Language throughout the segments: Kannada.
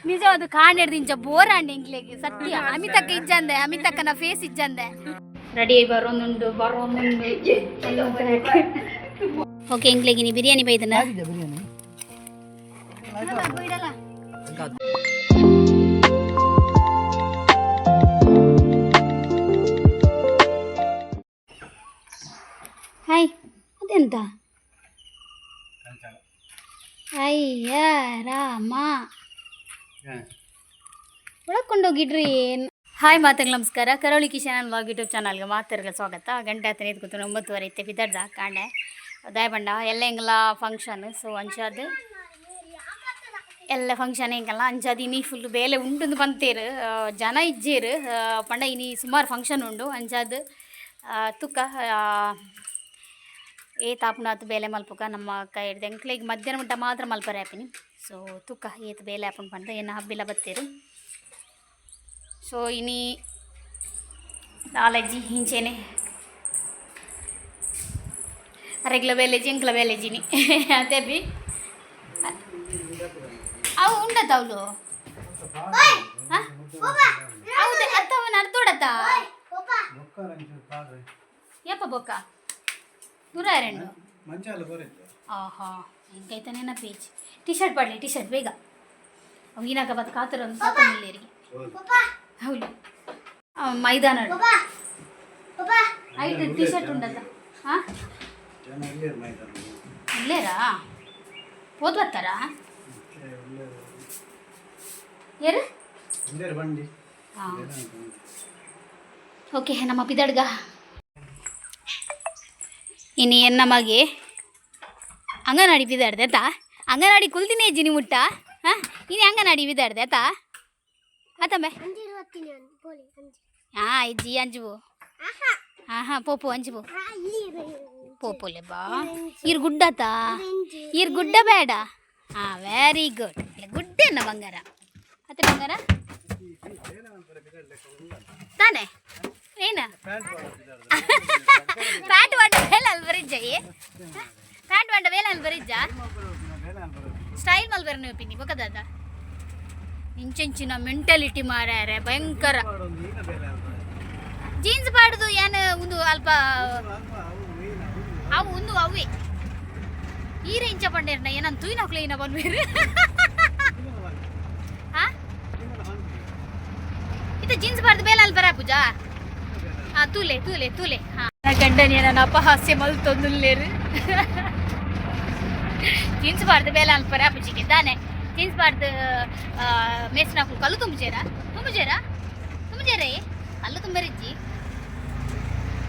ನಿಜವಾದ ಕಾಣೆಡ್ದಿಂಚ ಬೋರಾಂಡೆ ಇಂಗ್ಲೆಗೆ ಸತ್ಯ ಅಮಿತಕ್ಕ ಇಜ್ಜಂದೆ ಅಮಿತಕ್ಕನ ಫೇಸ್ ಇಜ್ಜಂದೆ ರೆಡಿ ಬರೋನುಂಡು ಓಕೆ ಇಂಗ್ಲೆಗೆ ನೀ ಬಿರಿಯಾನಿ ಬೈದನ ಹಾಯ್ ಅದೆಂತ ಅಯ್ಯ ರಾಮ ಒಳಕೊಂಡೋಗಿಡ್ರಿ ಹಾಯ್ ಮಾತಂಗ್ ನಮಸ್ಕಾರ ಕರಾವಳಿ ಕಿಶನ್ ವ್ಲಾಗ್ ಯೂಟ್ಯೂಬ್ ಚಾನಲ್ಗೆ ಮಾತರ್ಗೆ ಸ್ವಾಗತ ಗಂಟೆ ಹತ್ತನೇ ಕೂತು 9:30 ಇತ್ತೆ ಬಿದ್ದಡ್ದ ಕಾಂಡೆ ದಯಬಂಡ ಎಲ್ಲ ಹೆಂಗಲ್ಲ ಫಂಕ್ಷನ್ ಸೊ ಅಂಚಾದ ಎಲ್ಲ ಫಂಕ್ಷನ್ ಹೆಂಗಲ್ಲ ಅಂಚಾದ ಇನಿ ಫುಲ್ ಬೇಲೆ ಉಂಟು ಬಂತೇರು ಜನ ಇಜ್ಜೇರು ಪಂಡ ಇನಿ ಸುಮಾರು ಫಂಕ್ಷನ್ ಉಂಡು ಅಂಚಾದ ತುಕ್ಕ ತಾಪುನಾತ್ ಬೇಲೆ ಮಲ್ಪುಕ ನಮ್ಮ ಕೈ ಹಿಡ್ದು ಎಂಕ್ಲೆಗೆ ಮಧ್ಯಾಹ್ನ ಮುಟ್ಟ ಮಾತ್ರ ಮಲ್ಪರ ಆ್ಯಪಿನಿ ಸೊ ತುಕ್ಕ ಬೇಲೆ ಆಪನ್ ಪಂಡ ಏನು ಹಬ್ಬಿಲ್ಲ ಬತ್ತೇರು ಸೊ ಇನಿ ನಾಲೆಜ್ಜಿ ಹಿಂಚೇನೆ ಅರೆಗ್ಲ ಬೇಲೆಜಿ ಎಂಕ್ಲ ಬೇಲೆಜಿನಿ ಅದೇ ಬಿ ಅವು ಉಂಡತ ಅವಳು ಹೌದು ಅತ್ತವನ ಅರ್ತೋಡತ್ತ ಯಪ್ಪ ಬೊಕ್ಕ ದೂರ ಎರಡು ಆಹಾ ಹಿಂಗೈತಾನೇನ ಪೇಜ್ ಟಿ ಶರ್ಟ್ ಪಡಲಿ ಟಿ ಶರ್ಟ್ ಬೇಗ ಅವಿನಾಗ ಬತ್ ಕಾತರ ಒಂದು ಸಾಕಲ್ಲಿರಿಗೆ ಹೌದು ಮೈದಾನ ಐದು ಟಿ ಶರ್ಟ್ ಉಂಡದ ಹಾಂ ಇಲ್ಲೇರಾ ಓದ್ ಬರ್ತಾರ ಯಾರು ಹಾಂ ಓಕೆ ನಮ್ಮ ಪಿದಡ್ಗ ಇನ್ನು ನಮಗೆ ಅಂಗನವಾಡಿ ಬಿದ್ದಾಡ್ದೆ ಆಯ್ತಾ ಅಂಗನವಾಡಿ ಕುಲ್ತಿನೇ ಇಜ್ಜಿನಿ ಮುಟ್ಟ ಹಾಂ ಇನ್ನು ಅಂಗನವಾಡಿ ಬಿದ್ದಾಡ್ದೆ ಆಯ್ತಾ ಆತಂಬೆ ಹಾಂ ಇಜ್ಜಿ ಅಂಜುವು ಹಾಂ ಪೋಪು ಅಂಜುವು ಪೋಪುಲೆ ಬಾ ಇರ್ ಗುಡ್ಡತಾ ಇರ್ ಗುಡ್ಡ ಬೇಡ ಹಾಂ ವೆರಿ ಗುಡ್ ಗುಡ್ಡೇನ ಬಂಗಾರ ಅತ್ತೆ ಬಂಗಾರ ತಾನೇ ಏನ ಪ್ಯಾಂಟ್ ಬಂಡ ಬೇಲ ಅಲ್ಲಿ ಬರಿಜ್ಜ ಪ್ಯಾಂಟ್ ಬಂಡ ಬೇಲ ಅಲ್ಲಿ ಬರಿಜ್ಜ ಸ್ಟೈಲ್ ಮಲ್ ಬರ ನೀವು ಪಿನ್ನಿ ಬೊಕ್ಕದ ಇಂಚಿನ ಮೆಂಟಾಲಿಟಿ ಮಾರ್ಯಾರೆ ಭಯಂಕರ ಜೀನ್ಸ್ ಪಾಡ್ದು ಏನು ಒಂದು ಅಲ್ಪ ಅವು ಒಂದು ಅವೇ ಈ ರೇಂಜ ಪಂಡೇರ್ನ ಏನಂತ ತೂಯಿನ ಕ್ಲೀನ ಬಂದ್ಬೇರು ಹಾಂ ಇದು ಜೀನ್ಸ್ ಪಾಡ್ದು ಬೇಲ ಅಲ್ಲಿ ಬರ ಪೂಜಾ ಹಾಂ ತೂಲೆ ತೂಲೆ ತೂಲೆ ಹಾಂ ಗಂಡನಿ ನನ್ನ ಅಪಹಾಸ್ಯ ಮಲ್ತೊಂದುಲ್ಲೇರು ಜೀನ್ಸ್ ಪಾಡ್ದು ಬೇಲ ಅಲ್ಲಿ ಬರ ಪೂಜಿಗೆ ತಾನೆ ಜೀನ್ಸ್ ಪಾಡ್ದು ಮೇಸ್ನಾಕು ಕಲ್ಲು ತುಂಬುಜೇರಾ ತುಂಬುಜೇರೇ ಕಲ್ಲು ತುಂಬರಿಜ್ಜಿ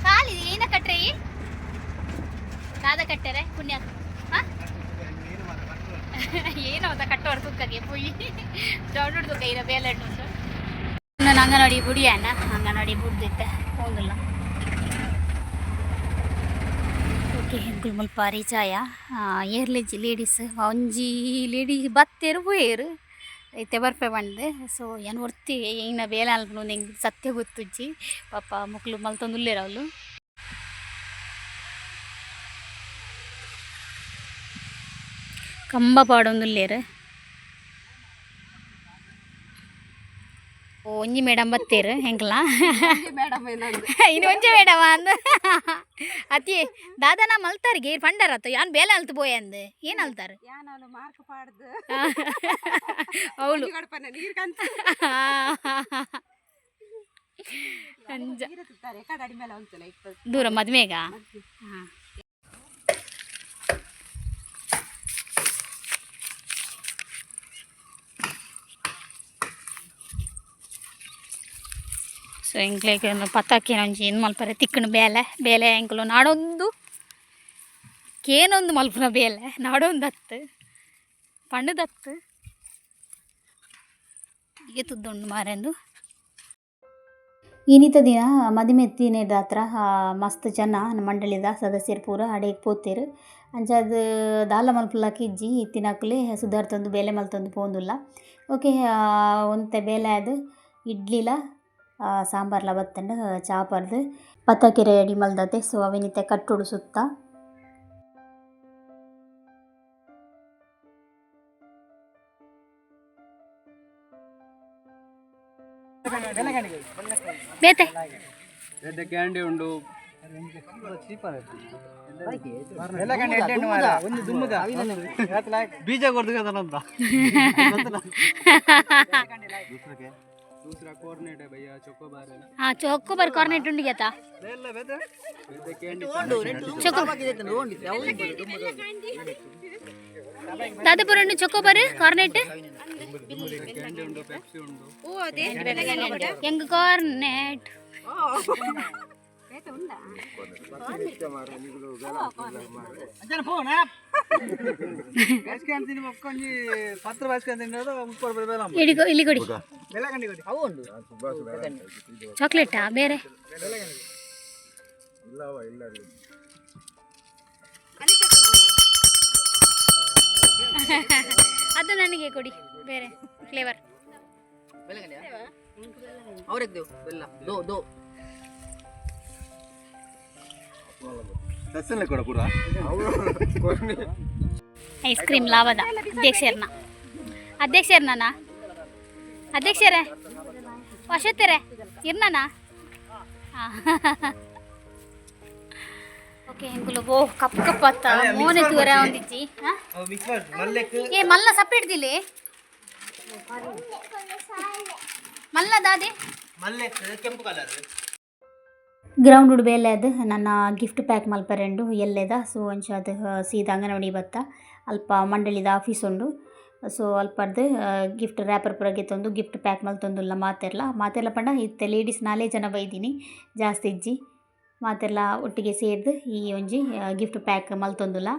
ಕಾಲಿ ಏನ ಕಟ್ರೆ ಕಾದ ಕಟ್ಟರೆ ಪುಣ್ಯ ಹಾಂ ಏನೋ ಅಂತ ಕಟ್ಟೋರು ತುಕ್ಕಗೆ ಪುಯ್ಯಿ ದೊಡ್ಡ ತುಕ್ಕ ಇರೋ ಬೇಲೆ ಉಂಟು ನಾನು ಅಂಗನವಾಡಿ ಬುಡಿಯಾನ ಅಂಗನವಾಡಿ ಬುಡ್ದಿತ್ತೆ ಹೋಗಿಲ್ಲ ಓಕೆ ಹೆಂಗುಲ್ ಮುಲ್ಪ ರೀಚಾಯ ಏರ್ಲೆಜ್ಜಿ ಲೇಡೀಸ್ ಒಂಜಿ ಲೇಡಿ ಬತ್ತೇರು ಹೋಯೇರು ಐತೆ ಬರ್ಪೆ ಬಂದೆ ಸೊ ಏನು ಹೊರ್ತಿ ಇನ್ನು ಬೇಲೆ ಅಲ್ಪ ಹೆಂಗೆ ಸತ್ಯ ಗೊತ್ತುಜ್ಜಿ ಪಾಪ ಮಕ್ಕಳು ಮಲ್ತೊಂದುಲ್ಲೇರು ಅವಳು ಕಂಬ ಪಾಡೊಂದುಲ್ಲೇರು ಒಂಜಿ ಮೇಡಮ್ ಬತ್ತೇರು ಹೆಂಗಲ್ಲ ಇನ್ನು ಒಂಜೆ ಮೇಡಮ ಅಂದ ಅತಿ ದಾದನ ಮಲ್ತಾರಿಗೆ ಪಂಡರತ್ತ ಯಾನ್ ಬೇಲೆ ಅಲ್ತು ಬೋಯ್ ಅಂದ್ ಏನ್ ಅಲ್ತಾರ ಅವಳು ದೂರ ಮದ್ವೆಗ ಹಾಂ ಸೊ ಎಂಕ್ಲೆಗೆ ಪತ್ತಾಕೇನ ಒಂಜಿ ಏನು ಮಲ್ಪರೆ ತಿಕ್ಕಣ ಬೇಲೆ ಎಂಕ್ಲು ನಾಡೊಂದು ಕೇನೊಂದು ಮಲ್ಪುನ ಬೇಲೆ ನಾಡೊಂದು ಹತ್ತು ಪಂಡದತ್ತು ಹೀಗೆ ತುದ್ದೊಂಡು ಮಾರೆಂದು ಇನ್ನಿತ ದಿನ ಮದಿಮೆತ್ತಿನ ಹತ್ರ ಮಸ್ತ್ ಜನ ನಮ್ಮ ಮಂಡಳಿದ ಸದಸ್ಯರು ಪೂರ ಅಡೆಗೆ ಪೋತೇರು ಅಂಚಾದ ದಾಲ ಮಲ್ಪುಲಕ್ಕೆ ಇಜ್ಜಿ ತಿನ್ನಕಲೆ ಸುಧಾರ್ತೊಂದು ಬೇಲೆ ಮಲ್ತೊಂದು ಪೋಂದುಲ್ಲ ಓಕೆ ಒಂತೆ ಬೇಲೆ ಅದು ಇಡ್ಲಿಲ ಸಾಂಬಾರ್ಲ ಬತ್ತಂಡು ಚಾಪರ್ದು ಪತ್ತಾಕೆರೆ ರೆಡಿ ಮಲ್ದತೆ ಸೊ ಅವಿನಿತ್ತೆ ಕಟ್ಟುಡು ಸುತ್ತ ಬೇತೆ ಕ್ಯಾಂಡಿ ಉಂಡು ಬೀಜ ಕೊಡ್ದು दूसरा कॉर्नेट है भैया चोकोबार है हां चोकोबार कॉर्नेट उंडी गेता ले बेटे कैंडी दादापुर उंडी चोकोबार कॉर्नेट कैंडी उंडो पेप्सी उंडो ओ अदे यंग कॉर्नेट ಅಂಜನ ಫೋನ್ ಬೇಸ್ಕೆ ಅಂತೀನಿ ಮಕ್ಕೊಂಜಿ ಪತ್ರ ಬೇಸ್ಕೆ ಅಂತೀನಿ ಮುಕ್ಕೊಡು ಬೇಲ ಇಡಿಗೋ ಇಲ್ಲಿ ಕೊಡಿ ಬೆಲ್ಲ ಗಂಡಿ ಕೊಡಿ ಅವು ಉಂಡು ಚಾಕ್ಲೇಟಾ ಬೇರೆ ಇಲ್ಲವ ಇಲ್ಲ ಅದು ನನಗೆ ಕೊಡಿ ಬೇರೆ ಫ್ಲೇವರ್ ಬೆಲ್ಲ ಗಂಡಿ ಅವರಿಗೆ ದೇವು ಬೆಲ್ಲ ದೋ ದೋ ಸಸ್ಸಲ್ಲೇ ಕೊಡ ಪೂರ ಐಸ್ ಕ್ರೀಮ್ ಲಾವದ ಅಧ್ಯಕ್ಷರ್ನ ಅಧ್ಯಕ್ಷರೇ ವಶತ್ತರೆ ಇರ್ನಾನ ಓಕೆ ಹೆಂಗುಲು ಓ ಕಪ್ ಕಪ್ ಅತ್ತ ಮೋನೆ ತೂರ ಒಂದಿಚ್ಚಿ ಏ ಮಲ್ಲ ಸಪ್ರೇಟ್ ದಿಲ್ಲಿ ಮಲ್ಲ ದಾದಿ ಕೆಂಪು ಕಲರ್ ಗ್ರೌಂಡ್ ಉಡ್ಬೇಲೆ ಅದು ನನ್ನ ಗಿಫ್ಟ್ ಪ್ಯಾಕ್ ಮಲ್ಪರೆಂಡು ಎಲ್ಲೆದ ಸೊ ಅಂಚಾದ ಸೀದಾ ಅಂಗನವಾಡಿ ಬತ್ತ ಅಲ್ಪ ಮಂಡಳಿದ ಆಫೀಸ್ ಉಂಡು ಸೊ ಅಲ್ಪರ್ದು ಗಿಫ್ಟ್ ರ್ಯಾಪರ್ ಪುರ ಗೆತ್ತೊಂದು ಗಿಫ್ಟ್ ಪ್ಯಾಕ್ ಮಲ್ತೊಂದುಲ್ಲ ಮಾತೆರ್ಲ ಪಂಡ ಇತ್ತೆ ಲೇಡೀಸ್ 4 ಜನ ಬೈದಿನಿ ಜಾಸ್ತಿ ಇಜ್ಜಿ ಮಾತೆರ್ಲ ಒಟ್ಟಿಗೆ ಸೇರ್ದು ಈ ಒಂಜಿ ಗಿಫ್ಟ್ ಪ್ಯಾಕ್ ಮಲ್ತೊಂದುಲ್ಲ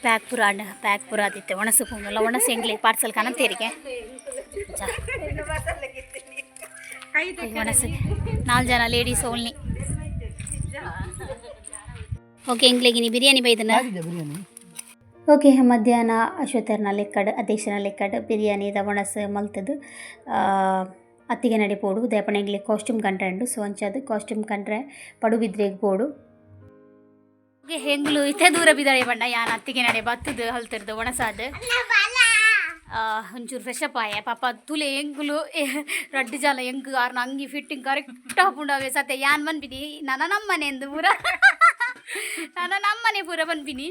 ಪ್ಯಾಕ್ ಪುರ ಆದಿತ್ತೆ ಒಣಸು ಪೋಂಗಲ್ಲ ಒಣಸು ಎಂಗ್ಲಿ ಪಾರ್ಸಲ್ ಕಾಣಂತೀರಿಗೆ ಒಣಸು 4 ಜನ ಲೇಡೀಸ್ ಓನ್ಲಿ ಓಕೆ ಎಂಗ್ಲಿಗಿನಿ ಬಿರಿಯಾನಿ ಬೈದನ ಓಕೆ ಮಧ್ಯಾಹ್ನ ಅಶ್ವಥರ್ನ ಲೆಕ್ಕಡ್ ಅಧ್ಯಕ್ಷನ ಲೆಕ್ಕಡ್ ಬಿರಿಯಾನಿದ ಒಣಸು ಮಲ್ತದು ಅತ್ತಿಗೆ ನಡೆ ಪೋಡು ದೇಪಣ ಎಂಗ್ಲಿ ಕಾಸ್ಟ್ಯೂಮ್ ಕಂಡ್ರೆ ಸೊ ಅಂಚದು ಕಾಸ್ಟ್ಯೂಮ್ ಕಂಡ್ರೆ ಪಡುಬಿದ್ರೆಗೆ ಪೋಡು ಹೆಂಗ್ಲು ಇತ್ತೆ ದೂರ ಬಿದ್ದಾಳೆ ಬಣ್ಣ ಯಾನ್ ಅತ್ತಿಗೆ ನಡೆ ಬತ್ತದು ಹಲ್ತಿರ್ದು ಒಣಸಾದ ಒಂಚೂರು ಫ್ರೆಶ್ ಅಪ್ ಆಯ ಪಾಪ ತುಲೆ ಹೆಂಗ್ಲು ರಡ್ಡು ಜಾಲ ಹೆಂಗ್ ಆರ್ನ ಅಂಗಿ ಫಿಟ್ಟಿಂಗ್ ಕರೆಕ್ಟ್ ಹಾಕೊಂಡಾವೆ ಸತ್ಯ ಯಾನ್ ಬಂದ್ಬಿನಿ ನನ್ನ ನಮ್ಮನೆ ಎಂದು ಪೂರ ನನ್ನ ನಮ್ಮನೆ ಪೂರ ಬಂದ್ಬಿನಿ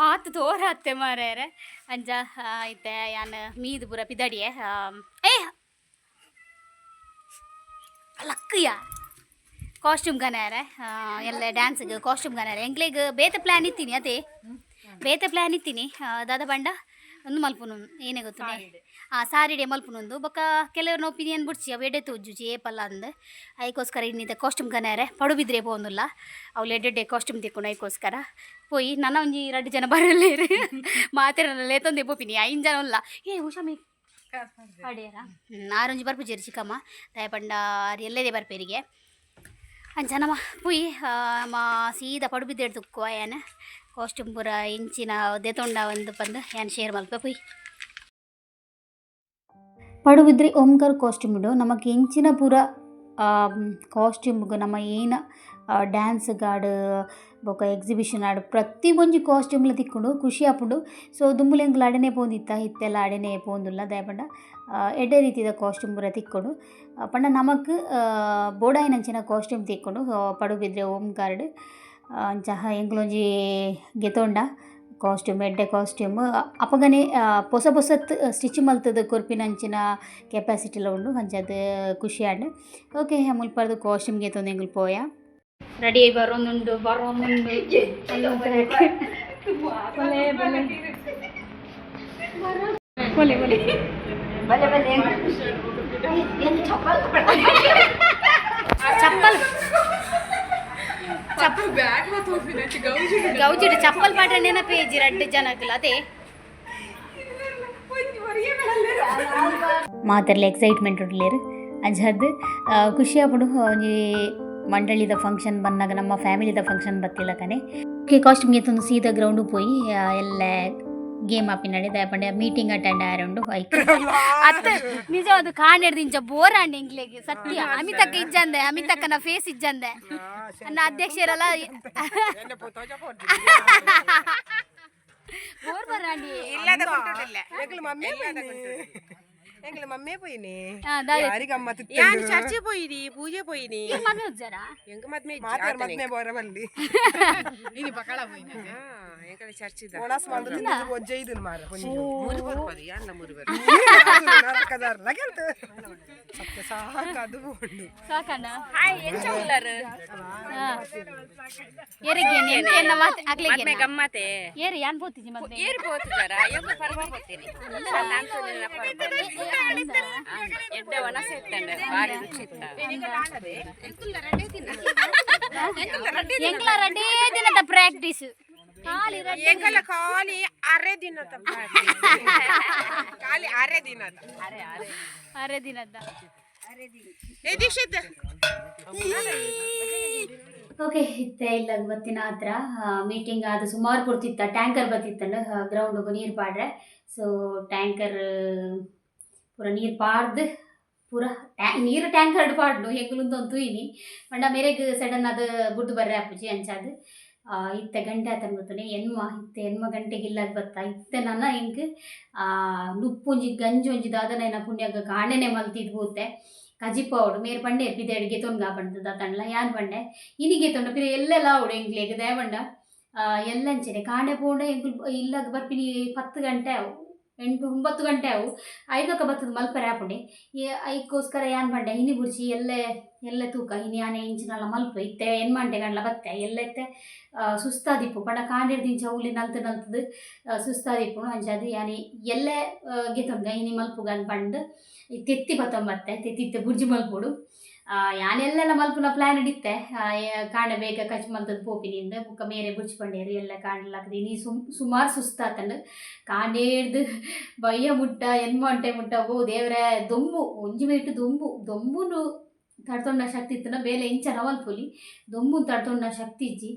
ಆತು ತೋರ ಅತ್ತೆ ಮಾರ್ಯಾರೆ ಅಂಜ ಐತೆ ಯಾನ್ ಮೀದು ಪೂರ ಬಿದ್ದಾಡಿಯೇ ಏ ಲಕ್ಕಯ್ಯ ಕಾಸ್ಟ್ಯೂಮ್ ಗನಾರೆ ಎಲ್ಲ ಡ್ಯಾನ್ಸ್ಗೆ ಕಾಸ್ಟ್ಯೂಮ್ ಗನಾರೆ ಎಂಗ್ಲಿಗೆ ಬೇತೆ ಪ್ಲ್ಯಾನ್ ಇತ್ತೀನಿ ಅದೇ ಬೇತೆ ಪ್ಲ್ಯಾನ್ ಇತ್ತೀನಿ ದಾದ ಬಂಡ ಒಂದು ಮಲ್ಪುನು ಏನೇ ಗೊತ್ತು ಸಾರಿ ಡೇ ಮಲ್ಪುನೊಂದು ಬೊಕ್ಕ ಕೆಲವ್ರನ್ನ ಒಪಿನಿಯನ್ ಬಿಡ್ಸಿ ಅವು ಎಡೆ ತೋಜುಜಿ ಏಪಲ್ಲ ಅಂದು ಅದಕ್ಕೋಸ್ಕರ ಇನ್ನಿದ್ದ ಕಾಸ್ಟ್ಯೂಮ್ ಗನಾರೆ ಪಡುಬಿದ್ರೆ ಪೋಂದಿಲ್ಲ ಅವ್ಳು ಎಡ್ಡೆ ಕಾಸ್ಟ್ಯೂಮ್ ತಿಕ್ಕೊಂಡು ಅದಕ್ಕೋಸ್ಕರ ಪೋಯಿ ನನ್ನ ಒಂಜಿ 2 ಜನ ಬರಲೇರಿ ಮಾತಿರಲ್ಲ ತಂದೆ ಪೋಪಿನಿ 5 ಜನ ಅಲ್ಲ ಏ ಉಷಾಮಿ ಅಡಿಯಾರ ಆರೊಂಜಿ ಬರ್ಪುಜೇರಿ ಚಿಕ್ಕಮ್ಮ ದಯಪಂಡ ಎಲ್ಲದೇ ಬರ್ಪೇರಿಗೆ ಅಂಚನಮ್ಮ ಪುಯ್ ಸೀದಾ ಪಡುಬಿದ್ದೆ ತುಕ್ಕುವ ಏನ ಕಾಸ್ಟ್ಯೂಮ್ ಪೂರ ಇಂಚಿನ ದೆತೊಂಡ ಒಂದು ಬಂದು ಏನು ಶೇರ್ ಮಲ್ಪ ಪುಯ್ ಪಡುಬಿದ್ರಿ ಓಂಕರ್ ಕಾಸ್ಟ್ಯೂಮ್ ಉಂಡು ನಮಗೆ ಇಂಚಿನ ಪೂರ ಕಾಸ್ಟ್ಯೂಮ್ಗೆ ನಮ್ಮ ಏನು ಡ್ಯಾನ್ಸ್ ಗಾಡು ಬೊಕ ಎಕ್ಸಿಬಿಷನ್ ಆಡು ಪ್ರತಿ ಒಂಜಿ ಕಾಸ್ಟ್ಯೂಮ್ಲ ತಿಕ್ಕೊಂಡು ಖುಷಿ ಆಪುಂಡು ಸೊ ದುಂಬುಲೆಂಗ್ಲ ಅಡೆನೆ ಪೋಂದಿತ್ತ ಹಿತ್ತೆಲ್ಲ ಅಡೆನೆ ಪೋಂದುಲ್ಲ ದಯಪಂಡ ಎಡ್ಡೆ ರೀತಿಯ ಕಾಸ್ಟ್ಯೂಮ್ ಪೂರ ತಿಕ್ಕೊಂಡು ಪಂಡ ನಮಕ್ ಬೋಡಾಯಿನಂಚಿನ ಕಾಸ್ಟ್ಯೂಮ್ ತಿಕ್ಕೊಂಡು ಪಡುಬಿದ್ರೆ ಓಂಕಾರ್ಡ್ ಅಂಚ ಎಂಗ್ಲೊಂಜಿ ಗೆತೊಂಡ ಕಾಸ್ಟ್ಯೂಮ್ ಎಡ್ಡೆ ಕಾಸ್ಟ್ಯೂಮ್ ಅಪಗನೆ ಹೊಸ ಹೊಸತ್ ಸ್ಟಿಚ್ ಮಲ್ತದ ಕೊರ್ಪಿನಂಚಿನ ಕೆಪಾಸಿಟಿಲ ಉಂಡು ಅಂಚದು ಖುಷಿ ಆಂಡ್ ಓಕೆ ಮುಲ್ಪರ್ದು ಕಾಸ್ಟ್ಯೂಮ್ಗೆ ತೊಂದು ಎಂಗ್ಲು ಪೋಯ ರೆಡಿ ಬರೋಂದುಂಡು ಬಲೆ ಬಲೆ ಚಪ್ಪಲ್ ಗೌಜಿಡು ಚಪ್ಪಲ್ ಪಾಟ್ರೆ ನೆನಪೇಜಿ 2 ಜನಕ್ಕಲ್ಲ ಅದೇ ಮಾತರ್ಲಿ ಎಕ್ಸೈಟ್ಮೆಂಟ್ ಉಡ್ಲೇರು ಅಂಜದ್ದು ಖುಷಿ ಆಗ್ಬಿಡು ಒಂಜಿ ಮಂಡಳಿದ ಫಂಕ್ಷನ್ ಬಂದಾಗ ನಮ್ಮ ಫ್ಯಾಮಿಲಿದ ಫಂಕ್ಷನ್ ಬತ್ತಿಲ್ಲ ಕನೆ ಓಕೆ ಕಾಸ್ಟ್ಯೂಮ್ಗೆ ತಂದು ಸೀದಾ ಗ್ರೌಂಡು ಪೋಯಿ ಎಲ್ಲ ಗೇಮ್ ಆಪಿನಡಿ ದಯಪಂಡೆ ಮೀಟಿಂಗ್ ಅಟೆಂಡ್ ಆಯರುಂಡು ಐಕ್ ಅತ್ತ ನಿಜ ಅದು ಕಾಣೆಡ್ದು ಇಂಚ ಬೋರ್ ಅಂಡಿ ಇಂಗ್ಲಿಗೆ ಸತ್ಯ ಅಮಿತಕ್ಕ ಇಜ್ಜಂದೆ ಅಮಿತಕ್ಕನ ಫೇಸ್ ಇಜ್ಜಂದೆ ನನ್ನ ಅಧ್ಯಕ್ಷರಲ್ಲ ಬೋರ್ ಬರಂಡಿ ಇಲ್ಲದ ಕುಂಟುಟಿಲ್ಲ ಎಂಗ್ಲ ಮಮ್ಮಿ പോയിനി ಯಾರಿ ಗಮ್ಮತ್ ಯಾನ್ ಚರ್ಚೆ പോയിನಿ ಪೂಜೆ പോയിನಿ ಮಮ್ಮಿ ಉಜ್ಜರಾ ಎಂಗ ಮದ್ಮೆ ಮದ್ಮೆ ಬೋರವಲ್ಲಿ ini bakala പോയിನಿ ಎಂಗಲ ಚರ್ಚೆ ದ ಓಣಾಸ್ ಮಾಡ್ದು ಒಜ್ಜೆ ಇದನ್ ಮಾರ ಮೂರು ಬರ್ಪದಿ ಯಾನ್ನ ಮೂರು ಬರ್ ಕದಾರ್ ಲಗಂತ ಸತ್ಯ ಸಾಕ ಅದು ಉಂಡು ಸಾಕಣ್ಣ ಹಾಯ್ ಎಂಚ ಉಲ್ಲರ್ ಏರಿಗೆ ಎಂತ ಮಾತೆ ಆಗ್ಲಿಗೆ ಮದ್ಮೆ ಗಮ್ಮತೆ ಏರಿ ಯಾನ್ ಪೋತಿಜಿ ಮದ್ಮೆ ಏರ್ ಪೋತಿದಾರ ಎಂಗ ಪರ್ವ ಪೋತಿನಿ ನಾನು ನಿನ್ನ ಪರ್ವ ಎಡ್ಡೆ ವನಸ ಇತ್ತಂಡೆ ಬಾರಿ ರುಚಿ ಇತ್ತ ಎಂಗ್ಲ ರೆಡ್ಡಿ ದಿನದ ಪ್ರಾಕ್ಟೀಸ್ ಖಾಲಿ ರೆಡ್ಡಿ ಎಂಗಲ ಖಾಲಿ ಅರೆ ದಿನದ ಪ್ರಾಕ್ಟೀಸ್ ಖಾಲಿ ಅರೆ ದಿನದ ಅರೆ ದಿನದ ಏ ದೀಕ್ಷಿತ್ ಓಕೆ ಇತ್ತೆ ಇಲ್ಲ ಇವತ್ತಿನ ಹತ್ರ ಮೀಟಿಂಗ್ ಅದು ಸುಮಾರು ಕೊಡ್ತಿತ್ತ ಟ್ಯಾಂಕರ್ ಬತ್ತಿತ್ತಂಡ ಗ್ರೌಂಡ್ ನೀರು ಪಾಡ್ರೆ ಸೊ ಟ್ಯಾಂಕರ್ ಪೂರ ನೀರು ಪಾಡ್ದು ಪೂರ ನೀರು ಟ್ಯಾಂಕರ್ ಪಾಡ್ನು ಹೆಗ್ಲುಂದು ಒಂದು ತುಯಿನಿ ಪಂಡ ಮೇರೆಗ್ ಸಡನ್ ಅದು ಬುಡ್ದು ಬರ್ರೆ ಅಪ್ಪುಜಿ ಅಂಚಾದು ಇತ್ತೆ ಗಂಟೆ ಆತನ ಗೊತ್ತನೆ ಎನ್ಮ ಗಂಟೆಗೆ ಇಲ್ಲಾಗ ಬತ್ತ ಇತ್ತೆ ನನ್ನ ಹಿಂಗ್ ನುಪ್ಪುಂಜಿ ಗಂಜಿ ಒಂಜಿ ದಾದನ ಪುಣ್ಯಾಗ ಕಾಣೆನೆ ಮಲ್ತಿದ್ ಹೋತೆ ಕಜಿಪವಡು ಮೇರೆ ಪಂಡೆ ಪಿದೆಡ್ಗೆ ತೊಂಗ ಪಂಡದ ತಂಡ್ಲ ಯಾನ್ ಪಂಡೆ ಇನಿಗೆ ತೊಂಡ ಪಿರ ಎಲ್ಲೆಲ್ಲ ಅವಡು ಎಂಗ್ಲೇಗೆ ದೇವಂಡ ಎಲ್ಲಂಚನೆ ಕಾಂಡೆ ಪೋಂಡ ಎಂಕುಲ್ ಇಲ್ಲಾಗ ಬರ್ಪಿನಿ 10 ಗಂಟೆ ಅವು 8-9 ಗಂಟೆ ಅವು 5 ಬರ್ತದ ಮಲ್ಪರೆ ಆಪುಂಡೆ ಐಕ್ಕೋಸ್ಕರ ಯಾನ್ ಪಂಡೆ ಇನಿ ಬುಡ್ಸಿ ಎಲ್ಲೆ ತೂಕ ಇನಿ ಆನೆ ಇಂಚಿನಲ್ಲ ಮಲ್ಪ ಇತ್ತೆ ಎನ್ಮಂಟೆ ಗಂಡ್ಲ ಬತ್ತೆ ಎಲ್ಲ ಇತ್ತೆ ಸುಸ್ತಾದಿಪ್ಪು ಪಂಡ ಕಾಂಡಿಡ್ದು ಇಂಚ ಹುಲಿ ನಲ್ತದು ಸುಸ್ತಾದಿಪ್ಪು ಅಂಚದು ಯಾನಿ ಎಲ್ಲೆ ಗೆತೊಂಡ ಇನಿ ಮಲ್ಪುಗನ್ ಪಂಡ್ ತೆತ್ತಿ ಬತ್ತೊಂಬತ್ತೆ ತೆತ್ತಿತ್ತೆ ಬುರ್ಜಿ ಮಲ್ಪೋಡು ಯಾನೆಲ್ಲೆಲ್ಲ ಮಲ್ಪುನ ಪ್ಲ್ಯಾನ್ ಇಡಿತ್ತೆ ಕಾಂಡೆ ಬೇಗ ಕಚ್ ಮಲ್ತದ ಪೋಪಿನಿಂದ ಬುಕ್ಕ ಮೇರೆ ಬುಡ್ಚಿ ಪಂಡೇರು ಎಲ್ಲ ಕಾಂಡ್ಲಾಕದಿ ನೀ ಸುಮಾರು ಸುಸ್ತಾತಂಡು ಕಾಂಡೇಡ್ದು ಬಯ್ಯ ಮುಟ್ಟ ಎನ್ಮಂಟೆ ಮುಟ್ಟ ಓ ದೇವ್ರೆ ದೊಂಬು ಒಂಜಿ ಮೇಟು ದೊಂಬುನು ತಡ್ತೊಂಡ ಶಕ್ತಿ ಇತ್ತನ ಬೇಲೆ ಇಂಚನ ಮಲ್ಪುಲಿ ದೊಂಬು ತಡ್ತೊಂಡ ಶಕ್ತಿ ಇಜ್ಜಿ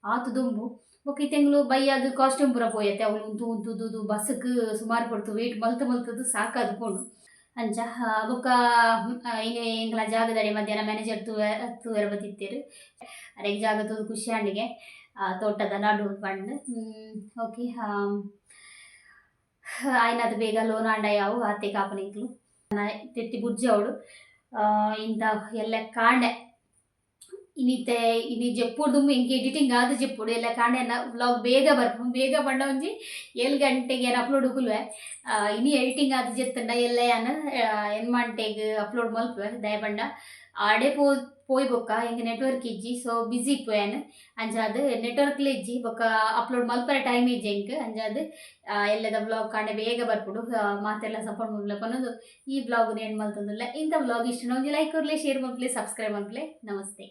ಆತು ದೊಂಬು ಬೊಕ್ಕ ಈ ತಿಂಗಳು ಬೈಯಾಗ ಕಾಸ್ಟ್ಯೂಮ್ ಪೂರ ಪೋಯತ್ತೆ ಅವಳು ಉಂತು ಬಸ್ಸಕ್ಕೆ ಸುಮಾರು ಕೊಡ್ತು ವೆಯ್ಟ್ ಮಲ್ತದು ಸಾಕಾದು ಕೊಂಡು ಅಂಚ ಬೊಕ್ಕ ಇಲ್ಲಿ ಎಂಗ್ಲ ಜಾಗದಡಿ ಮಧ್ಯಾಹ್ನ ಮ್ಯಾನೇಜರ್ ತೂವೆರ ಬತ್ತಿತ್ತೇರು ಅರೆಗೆ ಜಾಗ ತೂದು ಖುಷಿ ಹಣ್ಣಿಗೆ ತೋಟದ ನಡು ಪಂಡ್ ಓಕೆ ಆಯ್ನದು ಬೇಗ ಲೋನ್ ಆಂಡ ಯಾವು ಅತ್ತೆ ಕಾಪನಿಕ್ಲು ತೆತ್ತಿ ಬುಡ್ಜಿ ಅವಳು ಇಂಥ ಎಲ್ಲ ಕಾಂಡೆ ಇನಿ ಜಪ್ಪುಡು ಇಂಕ ಎಡಿಟಿಂಗ್ ಆದ ಜಪ್ಪುಡು ಎಲ್ಲ ಕಾಂಡೆನ ವ್ಲಾಗ್ ಬೇಗ ಬಂಡ ಒಂಜಿ 7 ಗಂಟೆಗೆ ಏನು ಅಪ್ಲೋಡ್ ಉಗುಲ್ವೆ ಇನಿ ಎಡಿಟಿಂಗ್ ಆದ ಜತ್ತಂಡ ಎಲ್ಲ ಏನು ಮಂಟೆಗೆ ಅಪ್ಲೋಡ್ ಮಲ್ಪುವೆ ದಯಪಂಡ ಆಡೆ ಪೋಯ್ ಬೊಕ್ಕ ಹಿಂಗೆ ನೆಟ್ವರ್ಕ್ ಇಜ್ಜಿ ಸೊ ಬಿಸಿ ಇಪ್ಪುವೇನು ಅಂಚಾದು ನೆಟ್ವರ್ಕ್ಲೆ ಇಜ್ಜಿ ಬೊಕ್ಕ ಅಪ್ಲೋಡ್ ಮಲ್ಪರೆ ಟೈಮ್ ಇಜ್ಜಿ ಇಂಕ್ ಅಂಚಾದು ಎಲ್ಲದ ವ್ಲಾಗ್ ಕಾಂಡೆ ಬೇಗ ಬರ್ಪುಡು ಮಾತೆಲ್ಲ ಸಪೋರ್ಟ್ ಮಾಡ್ಲಪ್ಪ ಅನ್ನೋದು ಈ ವ್ಲಾಗ್ ಏನು ಮಲ್ತಂದಿಲ್ಲ ಇಂಥ ವ್ಲಾಗ್ ಇಷ್ಟ ಒಂಜಿ ಲೈಕ್ ಕೊರ್ಲೆ ಶೇರ್ ಮಾಡ್ಲೆ ಸಬ್ಸ್ಕ್ರೈಬ್ ಮಾಡ್ಲೆ ನಮಸ್ತೆ.